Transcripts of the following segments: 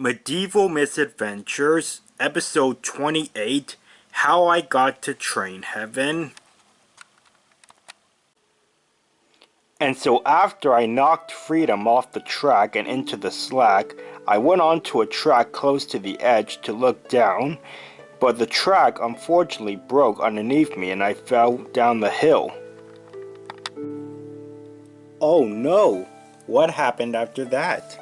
Medieval Misadventures, Episode 28, How I Got to Train Heaven. And so after I knocked Freedom off the track and into the slack, I went onto a track close to the edge to look down, but the track unfortunately broke underneath me and I fell down the hill. Oh no! What happened after that?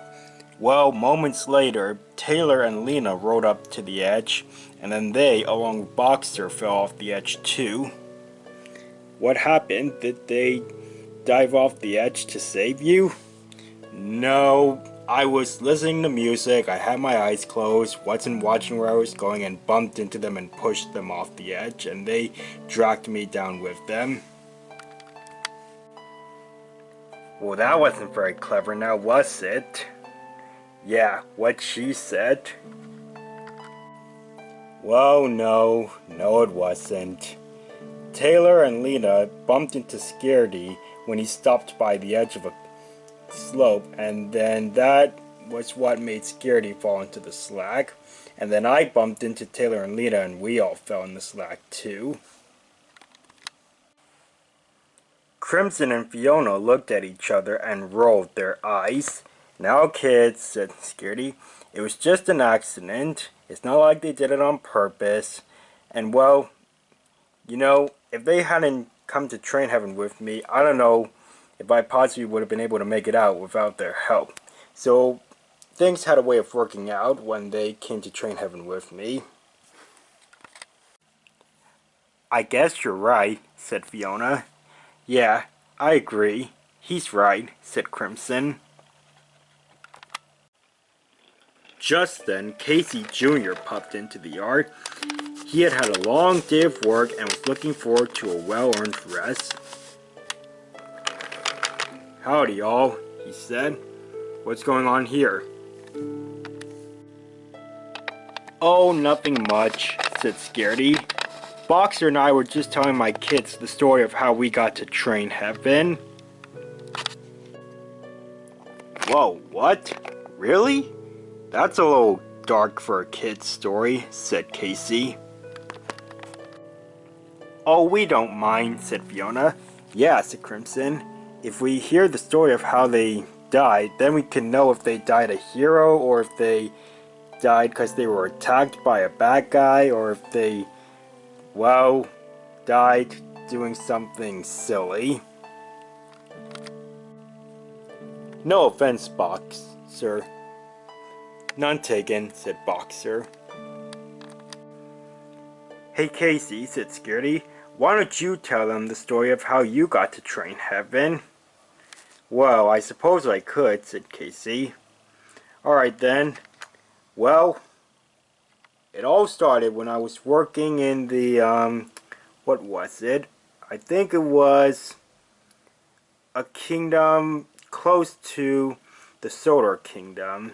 Well, moments later, Taylor and Lena rode up to the edge, and then they, along with Boxer, fell off the edge too. What happened? Did they dive off the edge to save you? No, I was listening to music, I had my eyes closed, wasn't watching where I was going, and bumped into them and pushed them off the edge, and they dragged me down with them. Well, that wasn't very clever now, was it? Yeah, what she said. Well, no, it wasn't. Taylor and Lena bumped into Scaredy when he stopped by the edge of a slope, and then that was what made Scaredy fall into the slack. And then I bumped into Taylor and Lena and we all fell in the slack too. Crimson and Fiona looked at each other and rolled their eyes. Now kids, said Scaredy, it was just an accident. It's not like they did it on purpose. And well, you know, if they hadn't come to Train Heaven with me, I don't know if I possibly would have been able to make it out without their help. So things had a way of working out when they came to Train Heaven with me. I guess you're right, said Fiona. Yeah, I agree. He's right, said Crimson. Just then, Casey Jr. popped into the yard. He had had a long day of work and was looking forward to a well-earned rest. Howdy, y'all, he said. What's going on here? Oh, nothing much, said Scaredy. Boxer and I were just telling my kids the story of how we got to Train Heaven. Whoa, what? Really? That's a little dark for a kid's story, said Casey. Oh, we don't mind, said Fiona. Yeah, said Crimson. If we hear the story of how they died, then we can know if they died a hero, or if they died because they were attacked by a bad guy, or if they, well, died doing something silly. No offense, Boxer. None taken, said Boxer. Hey Casey, said Scaredy, why don't you tell them the story of how you got to Train Heaven? Well, I suppose I could, said Casey. Alright then. Well, it all started when I was working in the, what was it? I think it was a kingdom close to the Solar Kingdom.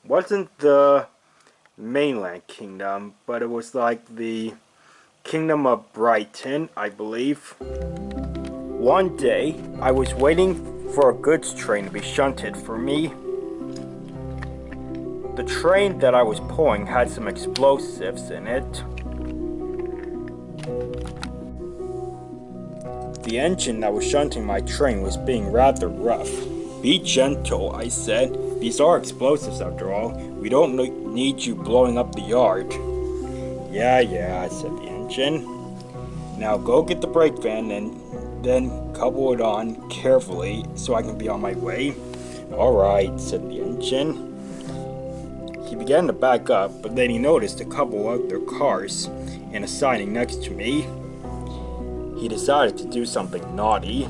Wasn't the mainland kingdom, but it was like the kingdom of Brighton, I believe. One day, I was waiting for a goods train to be shunted for me. The train that I was pulling had some explosives in it. The engine that was shunting my train was being rather rough. Be gentle, I said. These are explosives after all. We don't need you blowing up the yard. Yeah, said the engine. Now go get the brake van and then couple it on carefully so I can be on my way. Alright, said the engine. He began to back up, but then he noticed a couple of other cars and a siding next to me. He decided to do something naughty.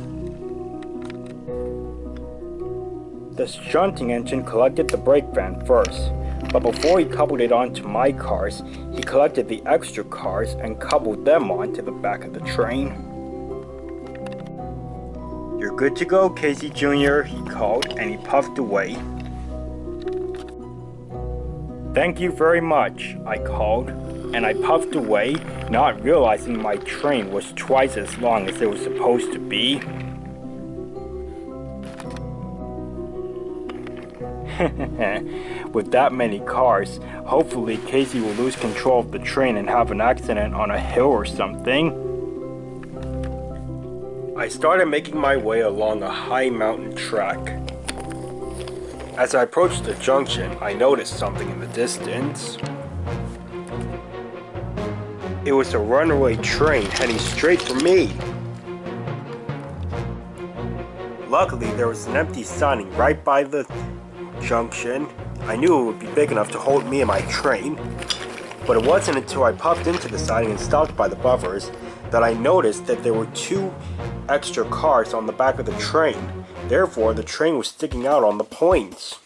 The shunting engine collected the brake van first, but before he coupled it onto my cars, he collected the extra cars and coupled them onto the back of the train. You're good to go, Casey Jr., he called, and he puffed away. Thank you very much, I called, and I puffed away, not realizing my train was twice as long as it was supposed to be. with that many cars. Hopefully Casey will lose control of the train and have an accident on a hill or something. I started making my way along a high mountain track. As I approached the junction, I noticed something in the distance. It was a runaway train heading straight for me. Luckily, there was an empty siding right by the junction. I knew it would be big enough to hold me and my train, but it wasn't until I popped into the siding and stopped by the buffers that I noticed that there were 2 extra cars on the back of the train. Therefore, the train was sticking out on the points.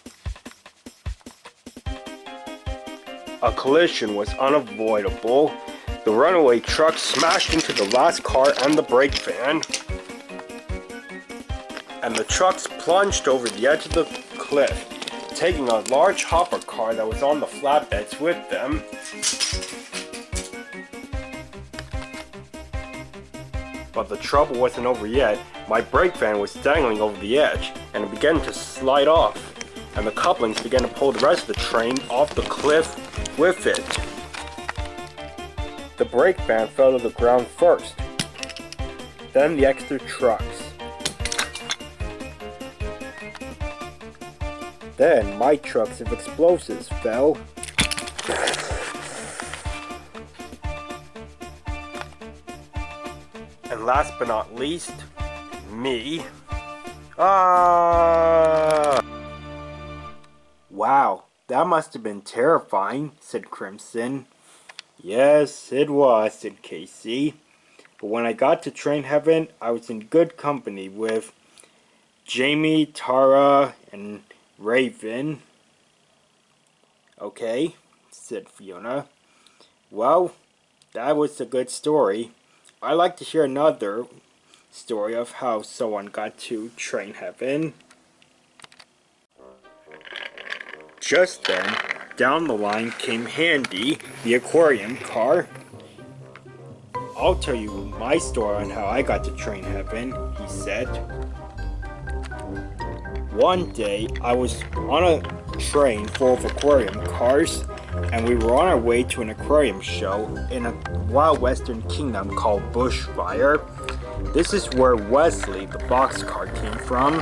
A collision was unavoidable. The runaway truck smashed into the last car and the brake van, and the trucks plunged over the edge of the cliff, taking a large hopper car that was on the flatbeds with them. But the trouble wasn't over yet. My brake van was dangling over the edge, and it began to slide off, and the couplings began to pull the rest of the train off the cliff with it. The brake van fell to the ground first, then the extra trucks. Then my trucks of explosives fell. And last but not least, me. Wow, that must have been terrifying, said Crimson. Yes, it was, said Casey. But when I got to train heaven, I was in good company with Jamie, Tara, and Raven. Okay, said Fiona. Well, that was a good story. I'd like to hear another story of how someone got to train heaven. Just then, down the line came Handy, the aquarium car. I'll tell you my story on how I got to train heaven, he said. One day, I was on a train full of aquarium cars, and we were on our way to an aquarium show in a wild western kingdom called Bushfire. This is where Wesley, the boxcar, came from.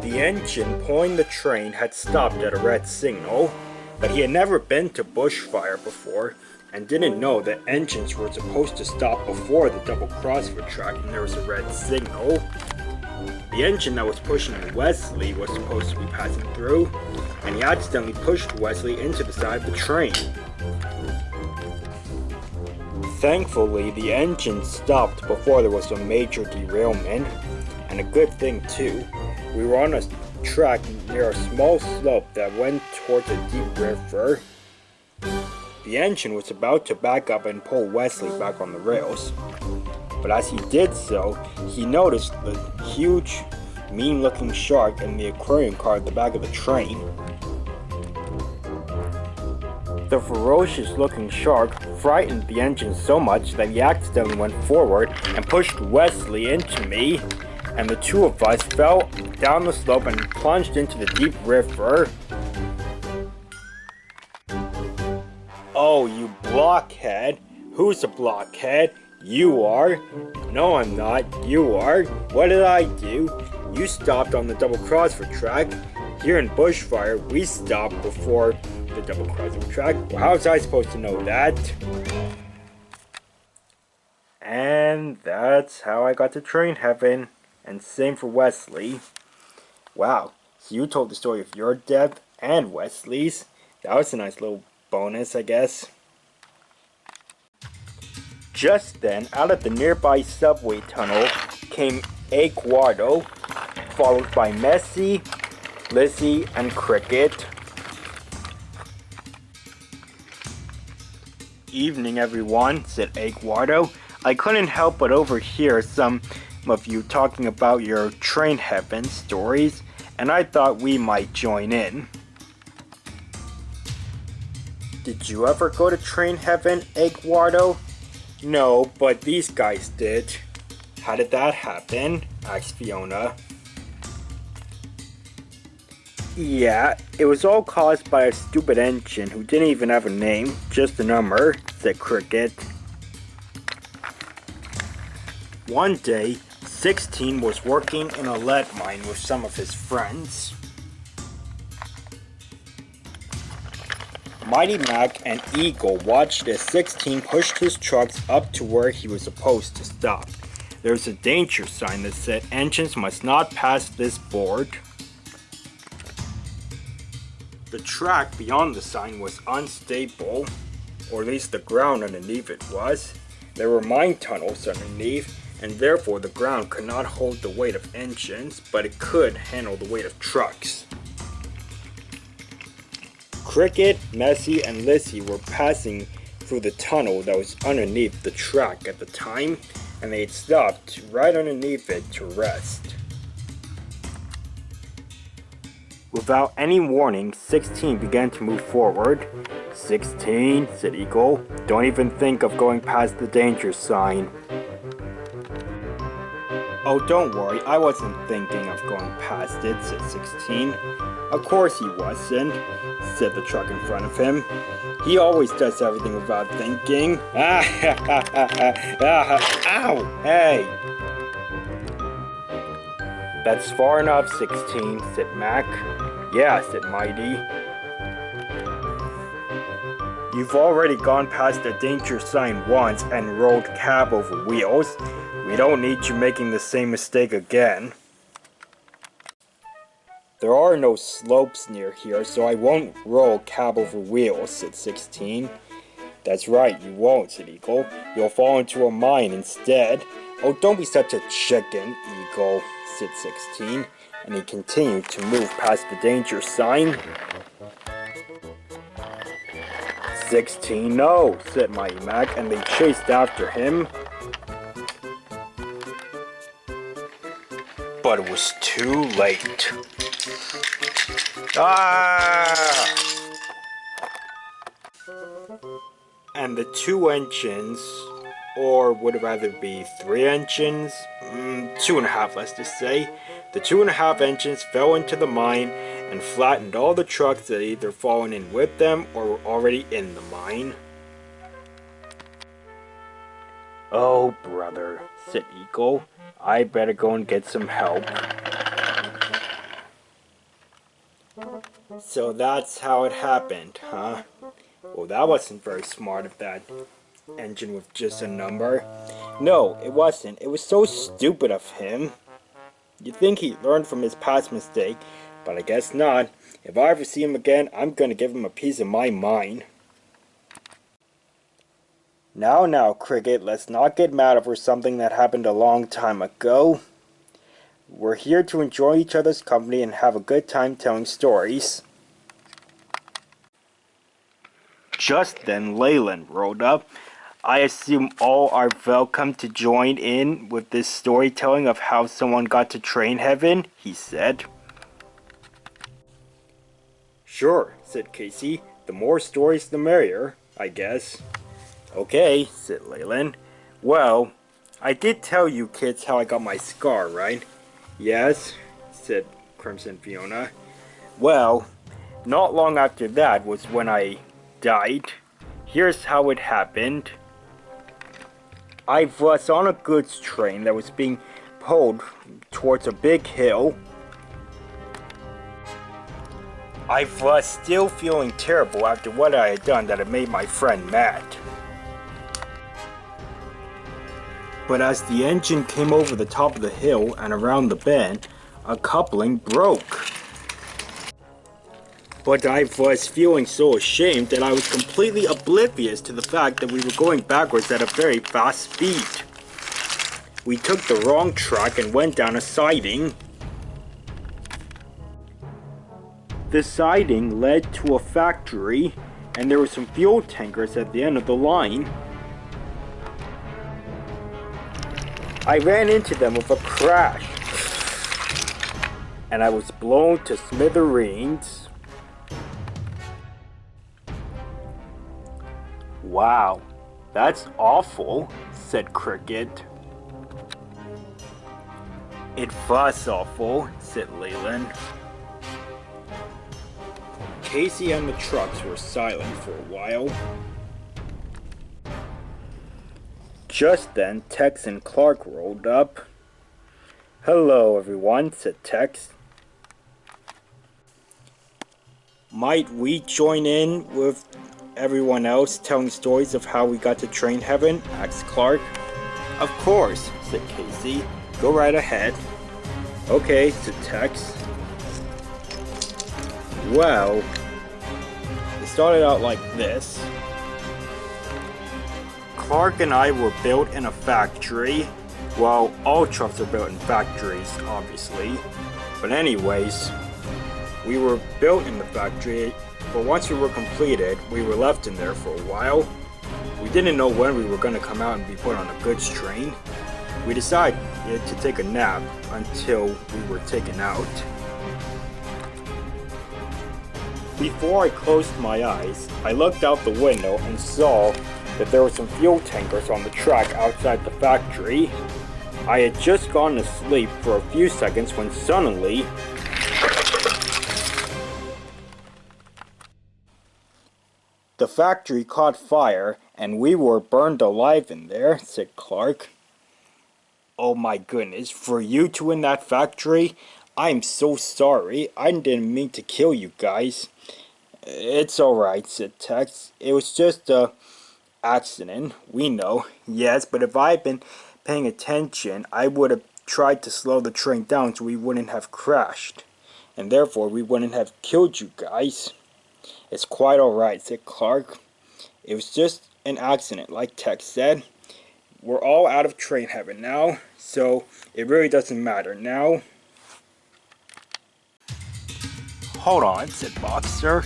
The engine pulling the train had stopped at a red signal, but he had never been to Bushfire before and didn't know that engines were supposed to stop before the double crossfit track and there was a red signal. The engine that was pushing Wesley was supposed to be passing through, and he accidentally pushed Wesley into the side of the train. Thankfully, the engine stopped before there was a major derailment, and a good thing too. We were on a track near a small slope that went towards a deep river. The engine was about to back up and pull Wesley back on the rails. But as he did so, he noticed the huge, mean-looking shark in the aquarium car at the back of the train. The ferocious-looking shark frightened the engine so much that he accidentally went forward and pushed Wesley into me, and the two of us fell down the slope and plunged into the deep river. Oh, you blockhead! Who's a blockhead? You are? No, I'm not. You are. What did I do? You stopped on the double crossfit track. Here in Bushfire, we stopped before the double crossfit track. Well, how was I supposed to know that? And that's how I got to train heaven. And same for Wesley. Wow, so you told the story of your death and Wesley's. That was a nice little bonus, I guess. Just then, out of the nearby subway tunnel came Eduardo, followed by Messi, Lizzie, and Cricket. Evening, everyone, said Eduardo. I couldn't help but overhear some of you talking about your train heaven stories, and I thought we might join in. Did you ever go to train heaven, Eduardo? No, but these guys did. How did that happen? Asked Fiona. Yeah, it was all caused by a stupid engine who didn't even have a name, just a number, said Cricket. One day, 16 was working in a lead mine with some of his friends. Mighty Mac and Eagle watched as 16 pushed his trucks up to where he was supposed to stop. There was a danger sign that said engines must not pass this board. The track beyond the sign was unstable, or at least the ground underneath it was. There were mine tunnels underneath, and therefore the ground could not hold the weight of engines, but it could handle the weight of trucks. Cricket, Messi, and Lissy were passing through the tunnel that was underneath the track at the time, and they had stopped right underneath it to rest. Without any warning, 16 began to move forward. 16, said Eagle, don't even think of going past the danger sign. Oh, don't worry, I wasn't thinking of going past it, said 16. Of course he wasn't, said the truck in front of him. He always does everything without thinking. Ow, hey! That's far enough, 16, said Mac. Yeah, said Mighty. You've already gone past the danger sign once and rolled cab over wheels. We don't need you making the same mistake again. There are no slopes near here, so I won't roll cab over wheels, said 16. That's right, you won't, said Eagle. You'll fall into a mine instead. Oh, don't be such a chicken, Eagle, said 16, and he continued to move past the danger sign. 16, no, said Mighty Mac, and they chased after him. But it was too late. Ah! And the two engines, or would it rather be 3 engines? 2.5, let's just say. The 2.5 engines fell into the mine and flattened all the trucks that had either fallen in with them or were already in the mine. Oh, brother, said Eagle. I better go and get some help. So that's how it happened, huh? Well, that wasn't very smart of that engine with just a number. No, it wasn't. It was so stupid of him. You'd think he learned from his past mistake, but I guess not. If I ever see him again, I'm gonna give him a piece of my mind. Now, Cricket, let's not get mad over something that happened a long time ago. We're here to enjoy each other's company and have a good time telling stories. Just then, Leyland rolled up. I assume all are welcome to join in with this storytelling of how someone got to train heaven, he said. Sure, said Casey. The more stories, the merrier, I guess. Okay, said Leyland. Well, I did tell you kids how I got my scar, right? Yes, said Crimson Fiona. Well, not long after that was when I died. Here's how it happened. I was on a goods train that was being pulled towards a big hill. I was still feeling terrible after what I had done that had made my friend mad. But as the engine came over the top of the hill and around the bend, a coupling broke. But I was feeling so ashamed that I was completely oblivious to the fact that we were going backwards at a very fast speed. We took the wrong track and went down a siding. The siding led to a factory, and there were some fuel tankers at the end of the line. I ran into them with a crash, and I was blown to smithereens. Wow, that's awful, said Cricket. It was awful, said Leyland. Casey and the trucks were silent for a while. Just then, Tex and Clark rolled up. "Hello, everyone," said Tex. "Might we join in with everyone else telling stories of how we got to train heaven?" asked Clark. "Of course," said Casey. "Go right ahead." "Okay," said Tex. Well, it started out like this. Clark and I were built in a factory. Well, all trucks are built in factories, obviously. But anyways, we were built in the factory, but once we were completed, we were left in there for a while. We didn't know when we were going to come out and be put on a goods train. We decided to take a nap until we were taken out. Before I closed my eyes, I looked out the window and saw that there were some fuel tankers on the track outside the factory. I had just gone to sleep for a few seconds when suddenly the factory caught fire and we were burned alive in there, said Clark. "Oh my goodness, for you two in that factory? I'm so sorry. I didn't mean to kill you guys." "It's alright," said Tex. "It was just a accident, we know." "Yes, but if I'd been paying attention, I would have tried to slow the train down so we wouldn't have crashed. And therefore we wouldn't have killed you guys." "It's quite alright," said Clark. "It was just an accident, like Tex said. We're all out of train heaven now, so it really doesn't matter now." "Hold on," said Boxer.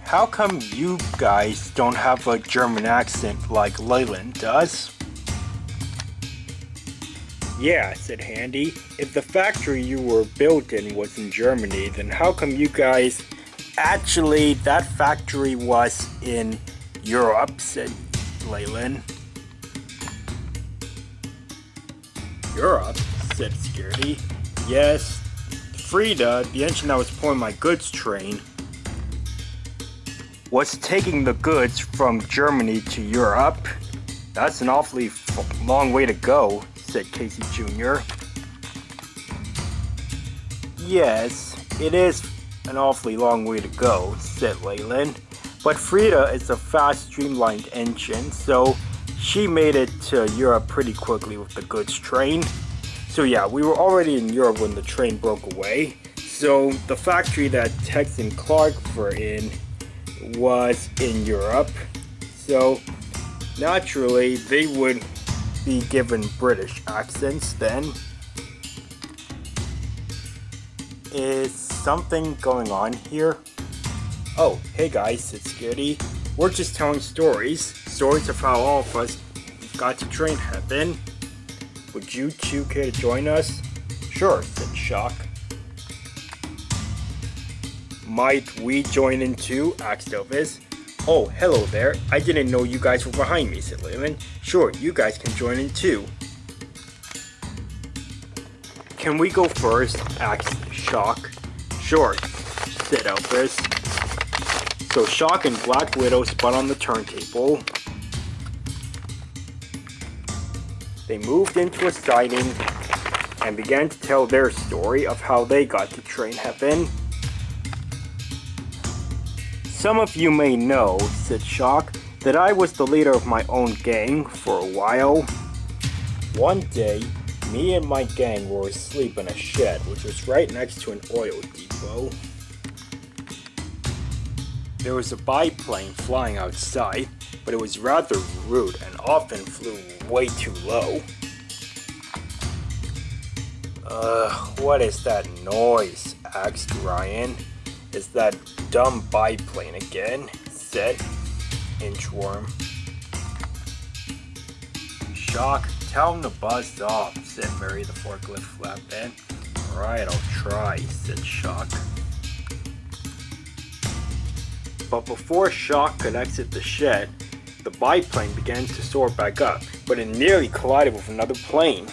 "How come you guys don't have a German accent like Leyland does?" "Yeah," said Handy. "If the factory you were built in was in Germany, then how come you guys..." "Actually, that factory was in Europe," said Leyland. "Europe?" said Security. "Yes, Frida, the engine that was pulling my goods train, was taking the goods from Germany to Europe." "That's an awfully long way to go," said Casey Jr. "Yes, it is an awfully long way to go," said Leyland. "But Frida is a fast, streamlined engine, so she made it to Europe pretty quickly with the goods train." So yeah, we were already in Europe when the train broke away. So the factory that Tex and Clark were in was in Europe. So naturally, they would be given British accents then. Is something going on here? "Oh, hey guys," said Skitty. "We're just telling stories of how all of us got to train heaven. Would you two care to join us?" "Sure," said Shock. "Might we join in too?" asked Elvis. "Oh, hello there. I didn't know you guys were behind me," said Leyland. "Sure, you guys can join in too." "Can we go first?" asked Shock. "Sure," said Elvis. So Shock and Black Widow spun on the turntable. They moved into a siding and began to tell their story of how they got to train heaven. "Some of you may know," said Shock, "that I was the leader of my own gang for a while. One day, me and my gang were asleep in a shed which was right next to an oil depot. There was a biplane flying outside, but it was rather rude and often flew way too low." What is that noise?" asked Ryan. "Is that dumb biplane again?" said Inchworm. "Shock, tell him to buzz off," said Mary the forklift flatbed. "Alright, I'll try," said Shock. But before Shock could exit the shed, the biplane began to soar back up, but it nearly collided with another plane.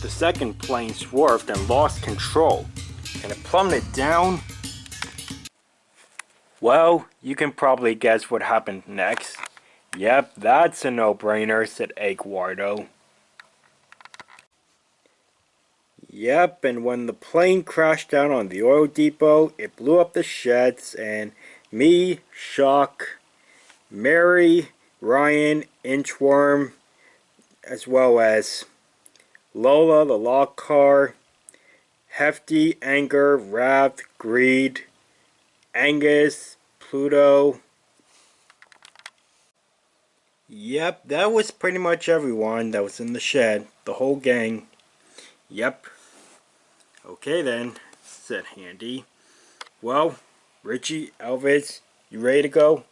The second plane swerved and lost control. and it plummeted down. Well, you can probably guess what happened next. Yep, that's a no-brainer, said Eduardo. Yep, and when the plane crashed down on the oil depot, it blew up the sheds, and me, Shock, Mary, Ryan, Inchworm, as well as Lola, the lock car, Hefty, Anger, Wrath, Greed, Angus, Pluto. Yep, that was pretty much everyone that was in the shed, the whole gang. Yep. Okay then, said Handy. Well, Richie, Elvis, you ready to go?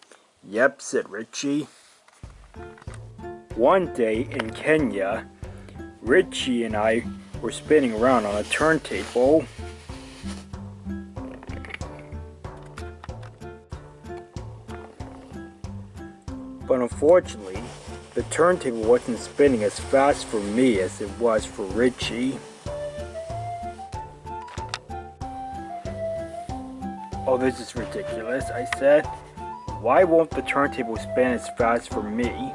Yep, said Richie. One day in Kenya, Richie and I were spinning around on a turntable. But unfortunately, the turntable wasn't spinning as fast for me as it was for Richie. Oh, this is ridiculous, I said. Why won't the turntable spin as fast for me?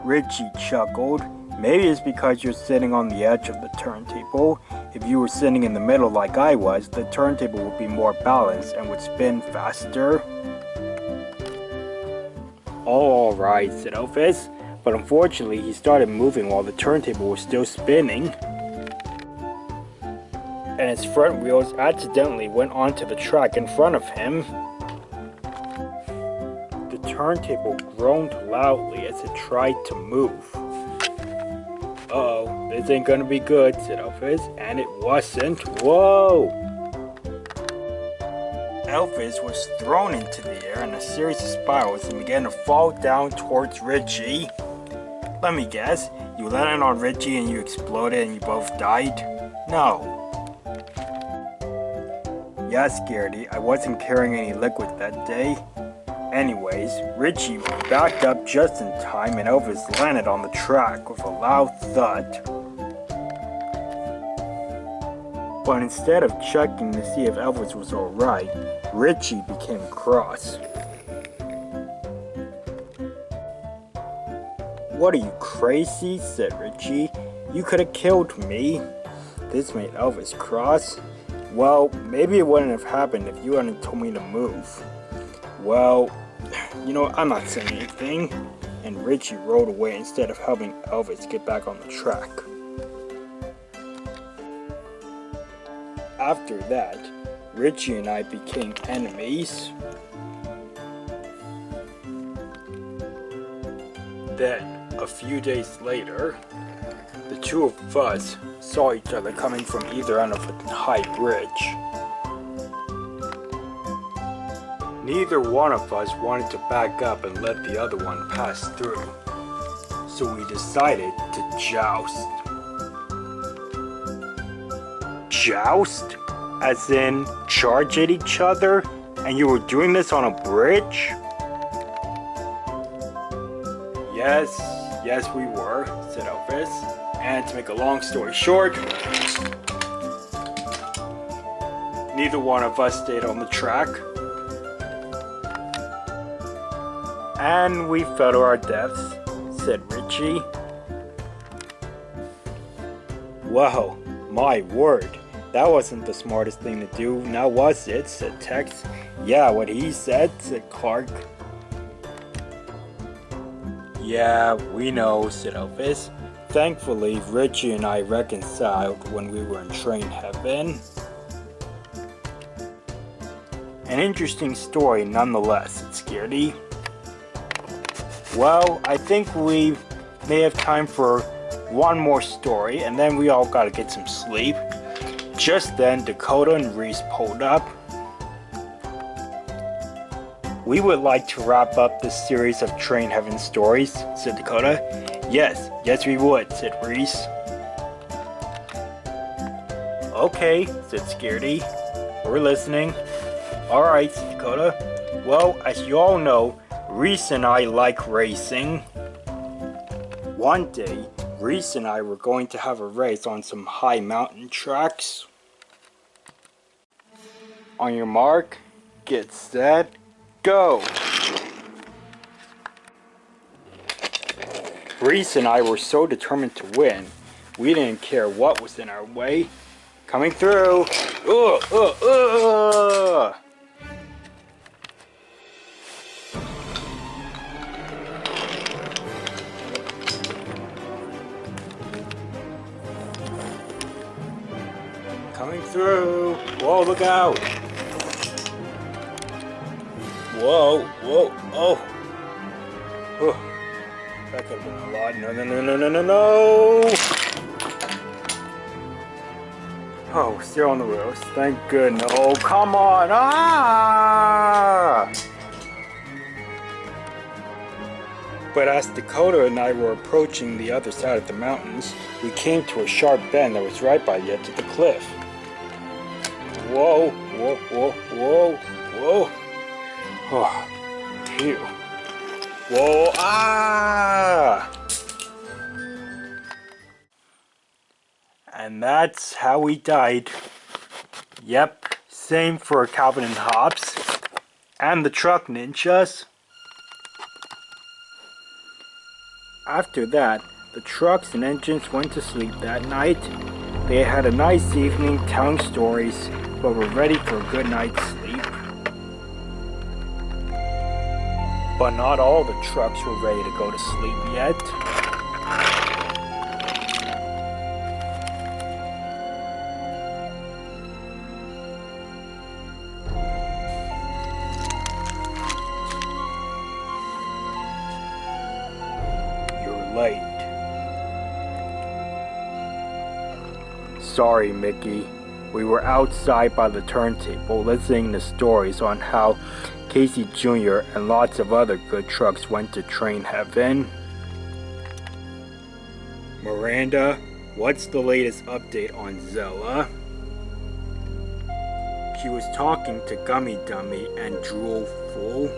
Richie chuckled. Maybe it's because you're sitting on the edge of the turntable. If you were sitting in the middle like I was, the turntable would be more balanced and would spin faster. Oh, alright, said Elvis, but unfortunately he started moving while the turntable was still spinning. And his front wheels accidentally went onto the track in front of him. The turntable groaned loudly as it tried to move. Uh-oh, this ain't gonna be good, said Elvis, and it wasn't. Whoa! Elvis was thrown into the air in a series of spirals and began to fall down towards Richie. Let me guess, you landed on Richie and you exploded and you both died? No. Yeah, Scaredy, I wasn't carrying any liquid that day. Anyways, Richie backed up just in time and Elvis landed on the track with a loud thud. But instead of checking to see if Elvis was alright, Richie became cross. What are you, crazy? Said Richie. You could have killed me. This made Elvis cross. Well, maybe it wouldn't have happened if you hadn't told me to move. Well, you know, I'm not saying anything. And Richie rode away instead of helping Elvis get back on the track. After that, Richie and I became enemies. Then, a few days later, the two of us saw each other coming from either end of a high bridge. Neither one of us wanted to back up and let the other one pass through, so we decided to joust. Joust? As in, charge at each other? And you were doing this on a bridge? Yes, we were, said Elvis. And to make a long story short, neither one of us stayed on the track. And we fell to our deaths, said Richie. Wow, my word. That wasn't the smartest thing to do, now was it? Said Tex. Yeah, what he said, said Clark. Yeah, we know, said Elvis. Thankfully, Richie and I reconciled when we were in train heaven. An interesting story nonetheless, said Scaredy. Well, I think we may have time for one more story, and then we all gotta get some sleep. Just then, Dakota and Reese pulled up. We would like to wrap up this series of Train Heaven stories, said Dakota. Yes we would, said Reese. Okay, said Scaredy. We're listening. Alright, said Dakota. Well, as you all know, Reese and I like racing. One day, Reese and I were going to have a race on some high mountain tracks. On your mark, get set, go! Reese and I were so determined to win, we didn't care what was in our way. Coming through! Coming through! Whoa, look out! Whoa, whoa, oh! That could have been a lot. No! Oh, still on the rails. Thank goodness. Oh, come on! Ah! But as Dakota and I were approaching the other side of the mountains, we came to a sharp bend that was right by the edge of the cliff. Whoa, whoa, whoa, whoa, whoa. Oh, phew. Whoa, ah! And that's how we died. Yep, same for Calvin and Hobbes. And the truck ninjas. After that, the trucks and engines went to sleep that night. They had a nice evening telling stories, but were ready for a good night's sleep. But not all the trucks were ready to go to sleep yet. You're late. Sorry, Mickey. We were outside by the turntable listening to stories on how Casey Jr. and lots of other good trucks went to train heaven. Miranda, what's the latest update on Zella? She was talking to Gummy Dummy and Drool Fool.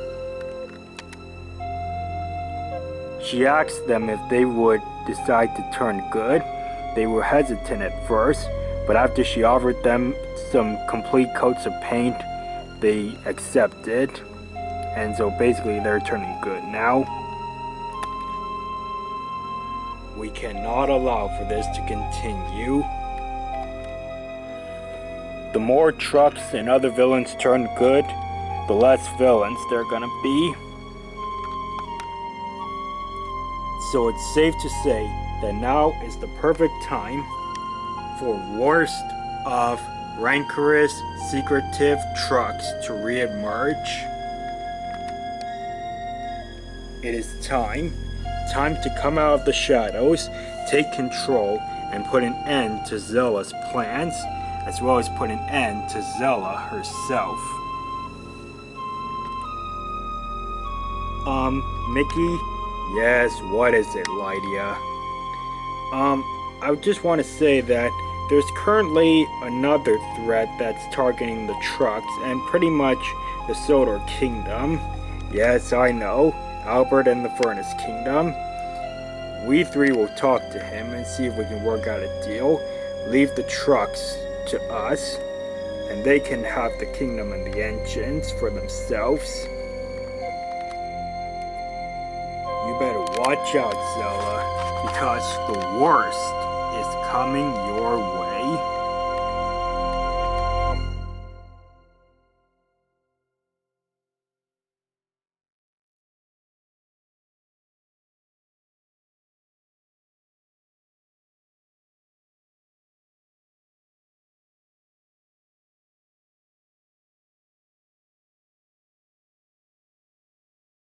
She asked them if they would decide to turn good. They were hesitant at first, but after she offered them some complete coats of paint, they accepted. And so basically they're turning good now. We cannot allow for this to continue. The more trucks and other villains turn good, the less villains there are gonna be. So it's safe to say that now is the perfect time for worst of rancorous, secretive trucks to re-emerge. It is time to come out of the shadows, take control, and put an end to Zella's plans, as well as put an end to Zella herself. Mickey? Yes, what is it, Lydia? I just want to say that there's currently another threat that's targeting the trucks and pretty much the Solar Kingdom. Yes, I know, Albert and the Furnace Kingdom. We three will talk to him and see if we can work out a deal. Leave the trucks to us, and they can have the kingdom and the engines for themselves. You better watch out, Zella, because the worst is coming your way.